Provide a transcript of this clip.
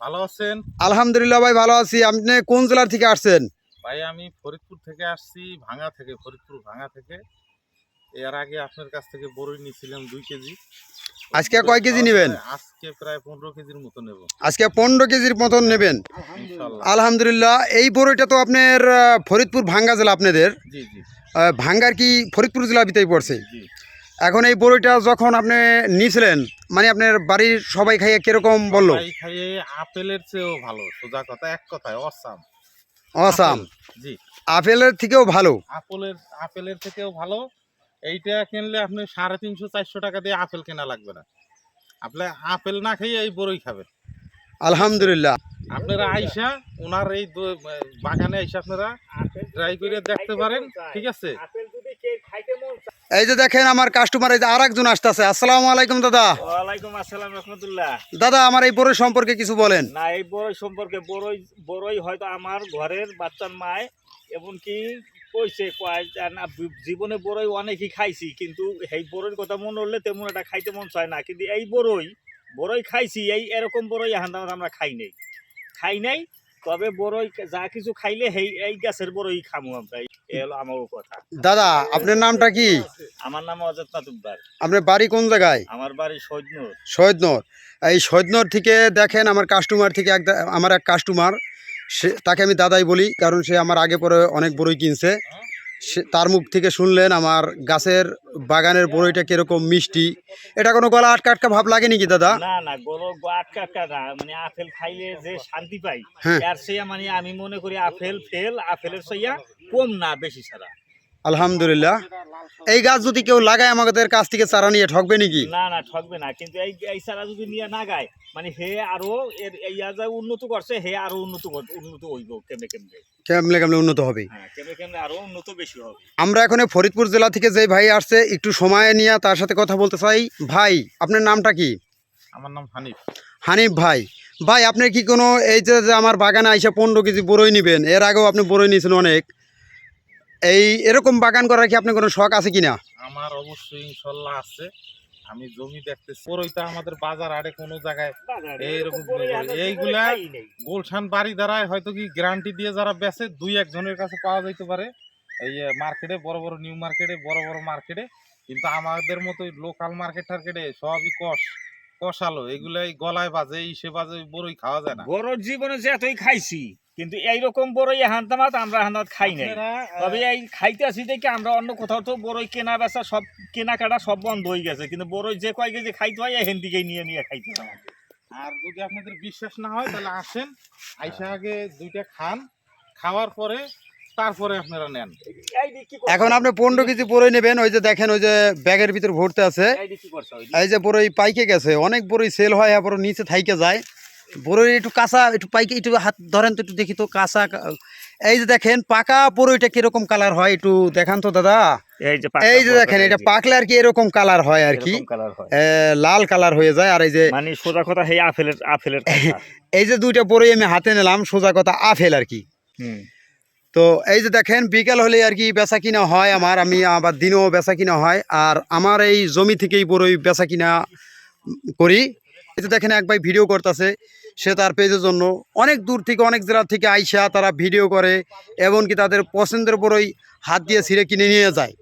ভালো আছেন? আলহামদুলিল্লাহ ভাই, ভালো আছি। আপনি কোন জেলা থেকে আসছেন? ভাই আমি ফরিদপুর থেকে আসছি, ফরিদপুর ভাঙা থেকে। এর আগে আপনার কাছ থেকে বড়ই নিয়েছিলাম 2 কেজি। আজকে বড়ই কয় কেজি খাওয়ার নেবেন? পরে আজকে প্রায় 15 কেজির মতো নেব। আজকে 15 কেজির মতন হ্যাঁ, নেবেন। ইনশাল্লাহ। আলহামদুলিল্লাহ। এই বড়ইটা তো আপনার ফরিদপুর ভাঙ্গা জেলা আপনাদের। জি জি ভাঙ্গার কি ফরিদপুর জেলা ভিতরেই পড়ছে? জি। এখন এই বড়ইটা যখন আপনি নিয়েছিলেন, মানে আপনার বাড়ির সবাই খাইয়ে কিরকম বললো? সবাই খাইয়ে আপেলের চেয়েও ভালো, সোজা কথা, এক কথায় অসাম। অসাম। আপেল। জি। আপেলের থেকেও ভালো। আপেলের আপেলের থেকেও ভালো। এইটা কিনলে আপনি 350-400 টাকা দিয়ে আপেল কেনা লাগবে না। আপনি আপেল না খেয়ে এই বড়ই খাবেন। ঠিক আছে? আলহামদুলিল্লাহ। আপনারা আইসা ওনার এই বাগানে আইসা আপনারা ট্রাই করে দেখতে পারেন। ঠিক আছে? এই যে দেখেন আমার কাস্টমার, এই যে আর একজন আসতেছে। আসসালামু আলাইকুম দাদা। ওয়ালাইকুম আসসালাম রহমতুল্লাহ। দাদা, আমার এই বড়ই সম্পর্কে কিছু বলেন। না, এই বড়ই সম্পর্কে বড়ই হয়তো আমার ঘরের বাচ্চার মায় এমনকি কইছে কয় যে না, জীবনে বড়ই অনেকই খাইছি, কিন্তু এই বড়ইর কথা মনে হলে তেমন একটা খাইতে মন চায় না। কিন্তু এই বড়ই খাইছি, এরকম বড়ই এখন আমরা খাই নাই। তবে বড়ই যা কিছু খাইলে এই গাছের বড়ই খামু আমরা, এই হলো আমার কথা। দাদা, আপনার নামটা কি? আমার নাম অজত মাতুব্বার। আপনার বাড়ি কোন জায়গায়? আমার বাড়ি সৈয়দনূর। শহীদনগর। এই শহীদনগর থেকে দেখেন আমার কাস্টমার থেকে আমার এক কাস্টমার, সে তাকে আমি দাদাই বলি, কারণ সে আমার আগে পরে অনেক বড়ই কিনছে। সে তার মুখ থেকে শুনলেন আমার গাছের বাগানের বড়ইটা কিরকম মিষ্টি। এটা কোনো গলা আটকা আটকা ভাব লাগে নাকি দাদা? না না, গরু আটকা না, মানে আপেল খাইলে যে শান্তি পাই, হ্যাঁ, আর সেইয়া মানে আমি মনে করি আপেলের সেইয়া কম না, বেশি ছাড়া। আলহামদুলিল্লাহ। এই গাছ যদি কেউ লাগায় আমাদের কাছ থেকে চারা নিয়ে ঠকবে নাকি? না না, ঠকবে না, কিন্তু এই ছাড়া যদি নিয়ে না গায়, মানে হে আরো ইয়া যা উন্নত করছে, হে আরো উন্নত হইব কেমনে কেমনে। কেমনে কেমনে উন্নত হবে? হ্যাঁ, কেমনে কেমনে আরো উন্নত বেশি হবে। আমরা এখন এই ফরিদপুর জেলা থেকে যে ভাই আসছে, একটু সময় নিয়ে তার সাথে কথা বলতে চাই। ভাই, আপনার নামটা কি? আমার নাম হানিফ। হানিফ ভাই। ভাই, আপনি কি কোনো এই যে আমার বাগানে আইসা 15 কেজি বড়ই নেবেন, এর আগেও আপনি বড়ই নিয়েছেন অনেক, এরকম বাগান করার কি আপনার কোনো শখ আছে কিনা? আমার অবশ্যই ইনশাল্লাহ আছে। আমি জমি দেখতেছি। বড়ইটা আমাদের বাজার আড়ে কোনো জায়গায় এইরকম এইগুলা গুলশান বাড়ি দ্বারায় হয়তো কি গ্যারান্টি দিয়ে যারা বেচে 2-1 জনের কাছে পাওয়া যাইতে পারে। এই মার্কেটে, বড় বড় নিউ মার্কেটে, বড় বড় মার্কেটে। কিন্তু আমাদের মতো লোকাল মার্কেট টার্কেটে সবই কষালো, এগুলাই গলায় বাজে, সে বাজে, বড়ই খাওয়া যায় না। বড় জীবনে যে এতই খাইছি, কিন্তু এইরকম বড়ই আমরা হান্দাত খাই নাই। তবে এই খাইতে আসি দেখে আমরা অন্য কোথাও তো বড়ই কেনা বেচা সব, কেনাকাটা সব বন্ধ হয়ে গেছে, কিন্তু বড়ই যে কয় কেজি খাইতে হয় এখান থেকেই নিয়ে খাইতে হয়। আর যদি আপনাদের বিশ্বাস না হয় তাহলে আসেন, আইসা আগে 2টা খান, খাওয়ার পরে তারপরে আপনারা নেন। এখন আপনি 15 কেজি বড়ই নেবেন, ওই যে দেখেন ওই যে ব্যাগের ভিতর ভরতে আছে। এই যে বড়ই পাইকে গেছে, অনেক বড়ই সেল হয়, বড় নিচে থাইকে যায়। বড়ই একটু কাঁচা, একটু পাইকে, একটু হাত ধরেন তো, একটু দেখি তো কাঁচা। এই যে দেখেন পাকা বড়ইটা কিরকম কালার হয়, একটু দেখান তো দাদা। এই যে দেখেন, এটা পাকলে আর কি এরকম কালার হয় আর কি, লাল কালার হয়ে যায়। আর এই যে মানে সোজা কথা, হে আপেলের এই যে 2টা বড়ই আমি হাতে নিলাম, সোজা কথা আপেল আর কি। তো এই যে দেখেন, বিকাল হলে আর কি বেচা কিনা হয় আমার, আমি আবার দিনেও বেচা কিনা হয়। আর আমার এই জমি থেকেই বড়ই বেচা কিনা করি। এই যে দেখেন এক ভাই ভিডিও করতেছে, সে তার পেজের জন্য অনেক দূর থেকে, অনেক জেলা থেকে আইসা তারা ভিডিও করে, এমনকি তাদের পছন্দের বড়ই হাত দিয়ে ছিঁড়ে কিনে নিয়ে যায়।